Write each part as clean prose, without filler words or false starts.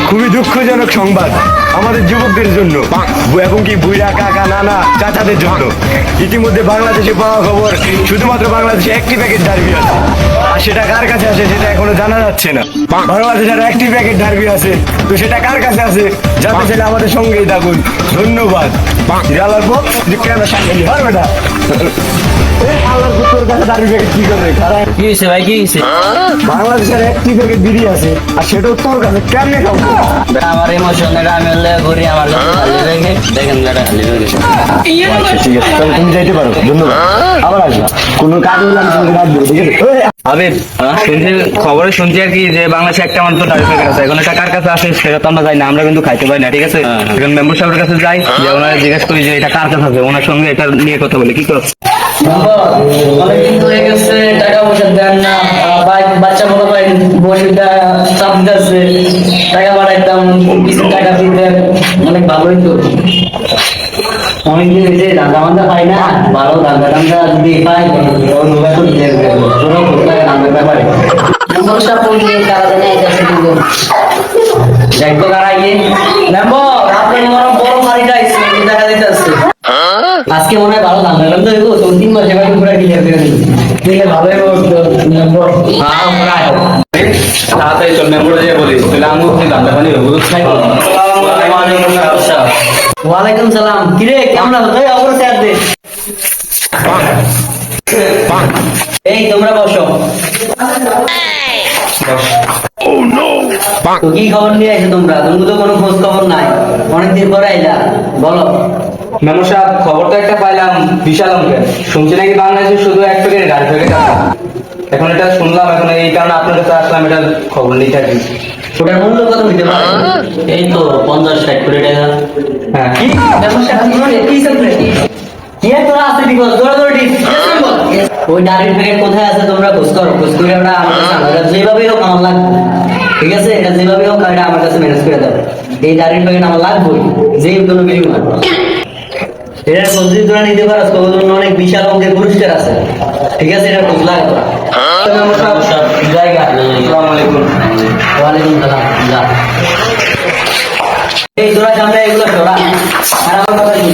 খুবই দুঃখজনক সংবাদ আমাদের যুবকদের জন্য এবং কি বুইরা কাকা নানা চাচাদের জন্য। ইতিমধ্যে বাংলাদেশে পাওয়া খবর শুধুমাত্র বাংলাদেশে একটি প্যাকেট ডার্বি আছে, আর সেটা কার কাছে আছে সেটা এখনো জানা যাচ্ছে না। বাংলাদেশে আর একটি প্যাকেট ডার্বি আছে, তো সেটা কার কাছে আছে জানতে চাইলে আমাদের সঙ্গেই থাকুন। ধন্যবাদ। কি হয়েছে ভাই, কি হয়েছে? বাংলাদেশের একটি প্যাকেট বিড়ি আছে, আর সেটাও তোর কাছে কেমনে খাবো? আমার ইমোশন এটা আমি হলে ঘুরি আমার লোক খালি রেখে দেখেন এটা খালি রেখে। আচ্ছা ঠিক আছে, তাহলে তুমি যাইতে পারো। ধন্যবাদ। আবার আসবা, কোনো কাজ হলে আমি তোমাকে রাখবো, ঠিক আছে? আবির, শুনছি খবরে শুনছি আর কি যে বাংলাদেশে একটা মাত্র ডার্বি প্যাকেট আছে। এখন এটা কার কাছে আছে সেটা তো আমরা যাই না, আমরা কিন্তু খাইতে পারি না, ঠিক আছে? এখন মেম্বার সাহেবের কাছে যাই, যে ওনারা জিজ্ঞেস করি যে এটা কার কাছে আছে, ওনার সঙ্গে এটা নিয়ে কথা বলি। কি করছে? অনেকদিন হয়ে গেছে, টাকা পয়সা দেন না, বাচ্চা বড় ভাই বসিটা চাপ দিচ্ছে, টাকা বাড়াইতাম, কিছু টাকা দিতেন, অনেক ভালোই তো। অনেকদিন হয়েছে ধান্দা মান্দা পাই না, ভালো ধান্দা টান্দা যদি পাই ধান্দার ব্যাপারে সমস্যা পড়লে তারা জানে যাচ্ছে কিন্তু দেখবো কারা গিয়ে নেবো আপনার মনে বড় বাড়িটা টাকা দিতে আসছে। আজকে মনে হয় ভালো ধান্দা টান্দা হইব, তো 3 মাস এবার পুরো ক্লিয়ার করে দিই, দিলে ভালো হইব। তাড়াতাড়ি চল, মেম্বার যে বলিস তাহলে আমি ওখানে ধান্দা পানি বুঝ খাই। ওয়ালাইকুম সালাম। কিরে কেমন আছো? তুই অবশ্যই আর দে। এই তোমরা বসো। তো কি খবর নিয়ে আসো তোমরা? তুমি তো কোনো খোঁজ খবর নাই, অনেকদিন পরে আইলা, বলো। মেম্বার সাহেব, খবর তো একটা পাইলাম বিশাল অঙ্কের, শুনছি নাকি বাংলাদেশে শুধু এক প্যাকেট ডার্বি প্যাকেট আছে। এখন এটা শুনলাম, এখন এই কারণে আপনার কাছে আসলাম, এটার খবর নিয়ে থাকি। ওটার মূল্য কত হইতে পারে? এই তো 50-60 কোটি টাকা। হ্যাঁ, কি ব্যবসা কি চলছে? কি তোরা আছে দিব দৌড়াদৌড়ি? ওই ডার্বি প্যাকেট কোথায় আছে তোমরা খোঁজ করো, খোঁজ করে ওটা আমার কাছে আনো। এটা যেভাবে হোক আমার লাগবে, ঠিক আছে? এটা যেভাবে হোক এটা আমার কাছে ম্যানেজ করে দেবে। এই ডার্বি প্যাকেট আমার লাগবেই, যে কোনো বিনিময়। এটার খোঁজ যদি তোরা নিতে পারো তো জন্য অনেক বিশাল অঙ্কের পুরস্কার আছে, ঠিক আছে? এটা খোঁজ লাগে তোরা। জায়গা। আসসালামু আলাইকুম। ওয়ালাইকুম সালাম। যা এই তোরা সামনে এগুলো তোরা আর আমার কথা কি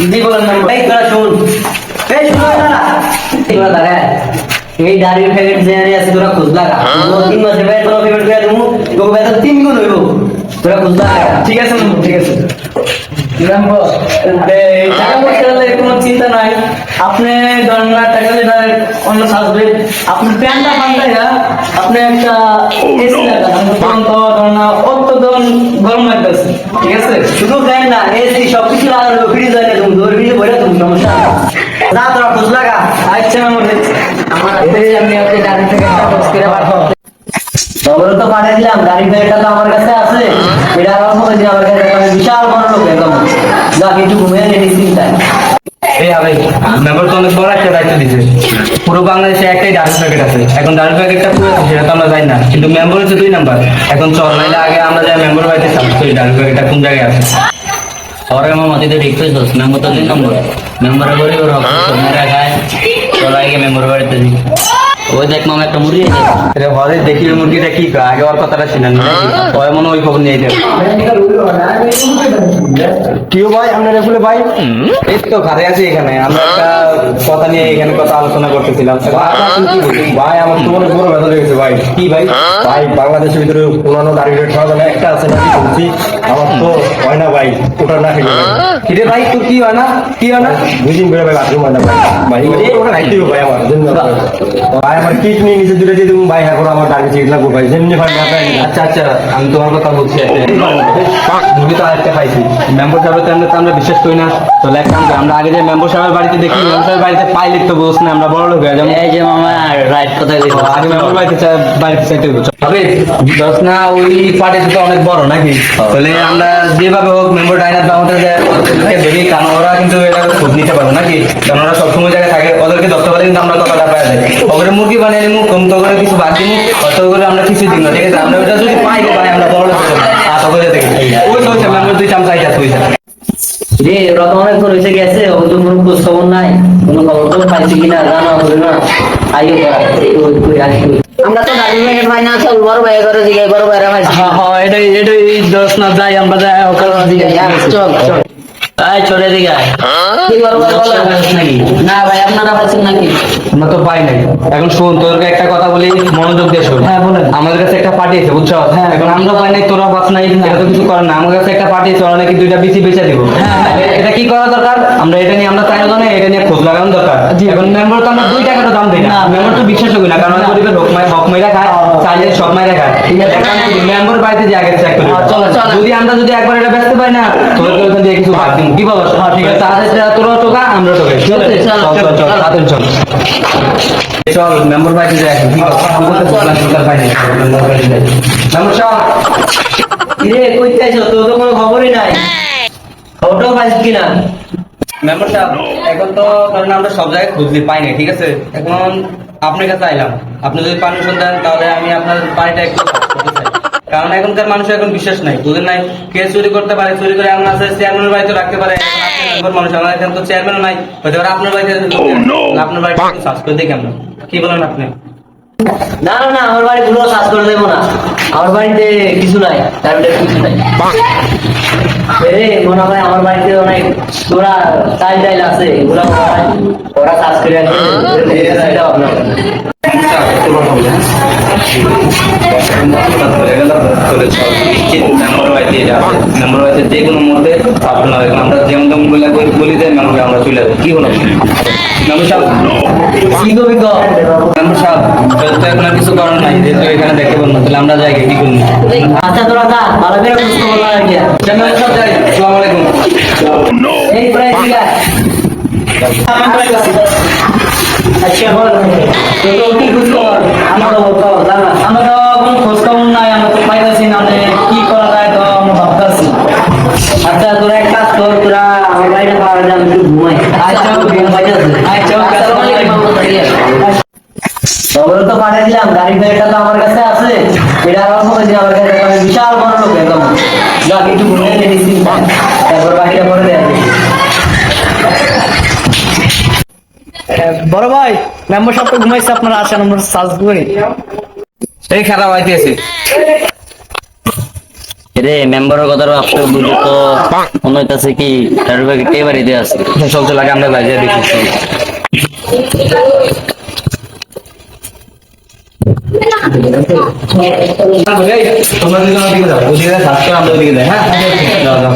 ইজি বলেন না? এই তোরা শুন, এই শুনো না, তোরা দাঁড়ায় এই ডার্বি প্যাকেট যে আছে তোরা খোঁজ লাগা। 3 মাসে ভাই তোরা পেমেন্ট করে দেবো, তোকে বেতন 3 গুণ হইব, তোরা খোঁজ লাগা। ঠিক আছে, ঠিক আছে। টাকা পয়সা কোনো চিন্তা নাই, আপনি ধরেন না টাকা দিলে অন্য সাজবে, আপনি প্যান্টটা পাল্টাইয়া আপনি একটা এসি লাগান, ধরেন না অত্যন্ত গরম লাগতেছে, ঠিক আছে? শুধু ফ্যান না, এসি সবকিছু লাগানো, ফ্রিজ লাগে, তুমি ধরে ফ্রিজে ভরে তুমি সমস্যা না, তোরা খোঁজ লাগা। আচ্ছা না মনে আমার আমি আপনি গাড়ি থেকে একটা খোঁজ করে পাঠাবো, তবে তো পাঠিয়ে দিলাম। গাড়ি প্যাকেটটা তো আমার কাছে আছে, এটা আমার মনে হয় আমার কাছে আমি বিশাল বড় লোক একদম, যা কিছু ঘুমিয়ে নেই চিন্তায়। এই হবে মেম্বার তো অনেক বড় একটা দায়িত্ব দিচ্ছে, পুরো বাংলাদেশে একটাই ডার্বি প্যাকেট আছে। এখন ডার্বি প্যাকেটটা পুরো আছে সেটা তো আমরা জানি না, কিন্তু মেম্বার হচ্ছে 2 নাম্বার। এখন চল নাইলে আগে আমরা যাই মেম্বার বাড়িতে সার্চ করি ডার্বি প্যাকেটটা কোন জায়গায় আছে। और আমার মতে তো ঠিক হয়েছে, মেম্বার তো 2 নম্বর, মেম্বারের করে ওর মেরা গায় চলো আগে মেম্বার বাড়িতে দিই। ওই দেখ মামা একটা মুরগি আছে, এটা ঘরে দেখি ওই মুরগিটা কি কয়, আগে ওর কথাটা শুনেন নাকি ওই মনে ওই খবর নিয়ে যাবে। কিও ভাই, আপনার এগুলো ভাই? এই তো ঘরে আছি এখানে, আমরা একটা কথা নিয়ে এখানে কথা আলোচনা করতেছিলাম। ভাই আমার তো অনেক বড় ব্যথা লেগেছে ভাই। কি ভাই? ভাই বাংলাদেশের ভিতরে পুরানো ডার্বি প্যাকেট খাওয়া যাবে একটা আছে নাকি শুনছি, আমার তো হয় না ভাই, ওটা না খেলে কিরে ভাই, তোর কি হয় না? কি হয় না? 2 দিন করে ভাই বাথরুম হয় না ভাই। ভাই ওটা রাখতে হবে ভাই আমার জন্য। ভাই আমার কিডনি নিচে দূরে দিয়ে দেবো ভাই, এখন আমার ডার্বি চিট লাগবো ভাই, যেমনি ভাই না পাই। আচ্ছা আচ্ছা, আমি তোমার কথা বলছি। মুরগি তো আরেকটা পাইছি, মেম্বার সাহেবের তো আমরা বিশ্বাস করি না। চলে এক কাম করি, আমরা আগে যে মেম্বার সাহেবের বাড়িতে দেখি, মেম্বার সাহেবের বাড়িতে পাইলে তো বস না, আমরা বড় লোক হয়ে যাবো। এই যে মামা রাইট কথাই দিল, আগে মেম্বার বাড়িতে চাইতে হবে দশ না, ওই পার্টি তো অনেক বড় নাকি? তাহলে আমরা যেভাবে হোক মেম্বার ডাইনার আমাদের ধরি, কারণ ওরা কিন্তু এটা খোঁজ নিতে পারবো নাকি, কারণ ওরা সবসময় জায়গায় থাকে, ওদেরকে ধরতে পারলে কিন্তু আমরা কথাটা পাই যাই। ওদের মুরগি বানিয়ে নিবো, কমতো করে কিছু বাদ দিবো, অত করে আমরা কিছু দিব না, ঠিক আছে? আমরা ওটা যদি পাই পাই আমরা বড় লোক আর সকলে দেখি ওই তো হচ্ছে মেম্বার 2 চামচ আইটা তুইটা রে ওরা তো অনেক করে এসে গেছে, ওর তো কোনো খোঁজ খবর নাই, কোনো খবর তো পাইছি কিনা জানো হবে না। আইও করা এই ওই আসি আমরা তো ডার্বি প্যাকেট ভাই না, চল বড় ভাই করে দিকে বড় ভাইরা ভাই। হ্যাঁ এটাই দোষ না, যাই আমরা যাই ওখানে দিকে চল চল আয় চলে দিকে আয় না ভাই আপনারা পাচ্ছেন নাকি? আমরা তো পাই নাই। এখন শোন, তোদেরকে একটা কথা বলি, মনোযোগ দিয়ে শোন। হ্যাঁ, বলেন। আমাদের কাছে একটা পার্টি আছে, বুঝছো? হ্যাঁ। এখন আমরা পাই নাই, তোরা পাস নাই, এটা তো কিছু করার না। আমার কাছে একটা পার্টি আছে, ওরা নাকি 2টা বিসি বেচে দিব। হ্যাঁ। এটা কি করা দরকার? আমরা এটা নিয়ে আমরা চাই না, এটা নিয়ে খোঁজ লাগানো দরকার। জি। এখন মেম্বার তো আমরা 2 টাকাটা দাম দিই না, না। মেম্বার তো বিশ্বাস করি না, কারণ না। গরিবের হক মাইরা খায়, চাইলে সব মাইরা খায়। ঠিক আছে। মেম্বার বাড়িতে যে আগে চেক করি, চলো, চলো। যদি একবার এটা বেচতে পারি না, তোদেরকে ওখান থেকে কিছু ভাগ দিন, কি বলো? হ্যাঁ, ঠিক আছে। তাহলে তোরা টোকা, আমরা টোকা, ঠিক আছে? চল, চল চল চল, তাড়াতাড়ি চল। চল মেম্বার বাড়িতে যাই এখন, কি বলো? মেম্বার বাড়িতে যাই। মেম্বার সাহেব, কিরে কইতে আইছো? তোর তো কোনো খবরই নাই, খবরটাও পাইছ কিনা? মেম্বার সাহেব, এখন তো কারণ আমরা সব জায়গায় খুঁজলি পাই নাই, ঠিক আছে? এখন আপনার কাছে আইলাম, আপনি যদি পারমিশন দেন তাহলে আমি আপনার বাড়িটা একটু search করতে চাই। কারণ এখনকার মানুষের এখন বিশ্বাস নাই, বুঝেন নাই? কে চুরি করতে পারে, চুরি করে এমন আছে চেয়ারম্যানের বাড়িতে রাখতে পারে। এখন আপনি মেম্বার মানুষ, আমার এখানে তো চেয়ারম্যান নাই, হতে পারে আপনার বাড়িতে আপনার বাড়িতে সার্চ করে দেখি আমরা, কি বলেন আপনি? না না না, আমার বাড়ি পুরো সার্চ করে দেবো না, আমার বাড়িতে কিছু নাই, তার ভিতরে কিছু নাই। রে মনে হয় আমার বাড়িতে অনেক তোরা চাইল আছে, এগুলো ওরা সার্চ করে আছে, সেটা আপনার মেম্বার বাড়িতে যে কোনো মুহূর্তে আপনার আমরা যেমন তেমন বলি যে মেম্বার আমরা চলে যাবো, কি হলো? মেম্বার সাহেব, কি করবি কর? মেম্বার সাহেব, তো এখন আর কিছু করার নাই, যেহেতু এখানে দেখতে পাবো না, তাহলে আমরা যাই কি করবো? আচ্ছা তোরা যা, ভালো করে খোঁজ খবর লাগা গিয়া। মেম্বার সাহেব যাই, আসসালামু আলাইকুম। এই প্রায় ঠিক আছে। আচ্ছা বল, তো কি খোঁজ খবর? আমারও বল, জানা আমারও কোনো খোঁজ খবর নাই, আমরা তো পাইতেছি না, মানে কি করা যায় তো আমরা ভাবতেছি। আচ্ছা তোরা এক কাজ কর, তোরা আমার বাড়িতে পাওয়া যায়, আমি একটু ঘুমাই। আচ্ছা ঘুম পাইতেছে। আচ্ছা খবর তো পাঠিয়ে দিলাম, গাড়ি ফেরটা তো আমার কাছে আছে, এটা আমার মনে হয় আমার কাছে আমি বিশাল বড় লোক একদম। যা একটু ঘুমিয়ে নিয়েছি, তারপর বাকিটা পরে দেয়। বড় ভাই মেম্বার সব তো ঘুমাইছে, আপনারা আসেন আমরা সার্চ করি। এই খারাপ আইতে আছে। রে মেম্বারের কথা আপনি বুঝে তো মনে হইতাছে কি তার বাকি কে বাড়িতে আছে সব তো লাগে আমরা বাজে দেখি। তোমরা দুজন ওদিকে যাও, ওদিকে সার্চ করে আমরা ওদিকে যাই, হ্যাঁ? যাও যাও।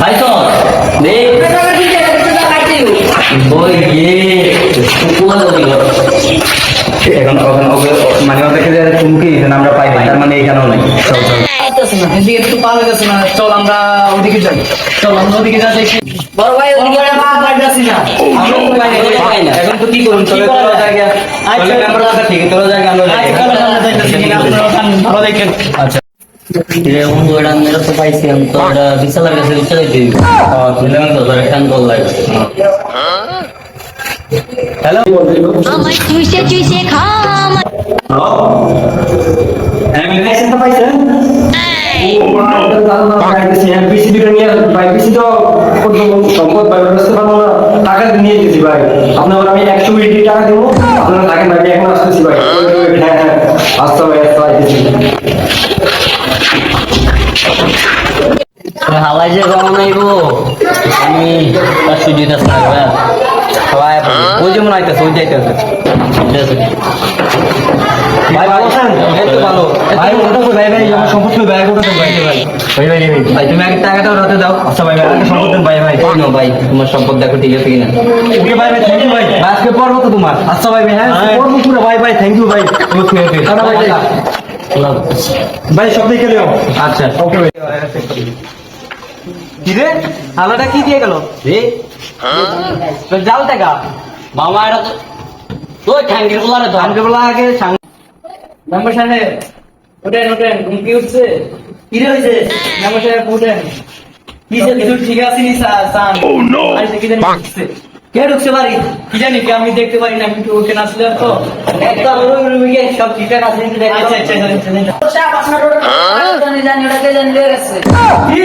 ভাই তো দে বই গিয়ে কুকুর গতি কর এখন মানে ওদেরকে যে চুমকি দিয়েছেন আমরা পাই নাই, তার মানে এখানেও নাই। চল চল। এদিকে একটু পার হয়ে গেছে না, চল আমরা ওদিকে যাই, চল আমরা ওদিকে যাই দেখি। বড় ভাই ওদিকে পাইতেছি না, আমরা তো পাই নাই। এখন তো কি করুন? চলে তোরা জায়গা, চলে মেম্বার কথা ঠিক, তোরা জায়গা আমরা যাই। ভালো দেখেন। আচ্ছা। রে বন্ধু এটা মেরে তো পাইছি আমি তো এটা বিশালের কাছে বিশালাই দিই তো ধরে কান কল লাগে হ্যালো। আমায় চুষে চুষে খাম আমি 120 টাকা দেবো, আপনারা থাকেন ভাই, এখন আসতেছি ভাই। হ্যাঁ হ্যাঁ, আসতে ভাই, আসতে আইতেছি। হাওয়াই যে গরম নাইবো আমি তার সুযোগটা থাকবে সবাই ওই যেমন আইতেছে, ওই যাইতেছে। ভাই ভালো আছেন? এই তো ভালো। ভাই ওটা কই? ভাই ভাই আমার সম্পত্তি ভাই ওটা তো ভাই ভাই। ভাই ভাই ভাই তুমি আগে টাকাটা ওটাতে দাও। আচ্ছা ভাই ভাই আগে সম্পত্তি ভাই ভাই। নো ভাই তোমার সম্পদ দেখো ঠিক আছে কিনা ওকে ভাই ভাই থ্যাংক ইউ ভাই। আজকে পড়বো তো তোমার। আচ্ছা ভাই ভাই হ্যাঁ পড়বো পুরো ভাই ভাই থ্যাংক ইউ ভাই। ওকে ওকে। টাটা ভাই ভাই। ভাই সব দেখে লিও। আচ্ছা ওকে ভাই। কি রে আলাদা কি দিয়ে গেল রে? তো জাল টাকা মামা এটা তো তুই ঠ্যাঙ্গের বলারে তো আনকে বলা আগে মেম্বার সাহেব ওঠেন ওঠেন, ঘুম কি উঠছে? কি রে হয়েছে? মেম্বার সাহেব ওঠেন, কি যে কিছু ঠিক আছে নি স্যার? আইসে কি জানি উঠছে? কে ঢুকছে বাড়ি কি জানি কি আমি দেখতে পারি না কিন্তু ওকে নাচলে তো একদম রুমে গিয়ে সব ঠিকঠাক আছে আচ্ছা আচ্ছা আপনার জানি ওটাকে জানি গেছে কি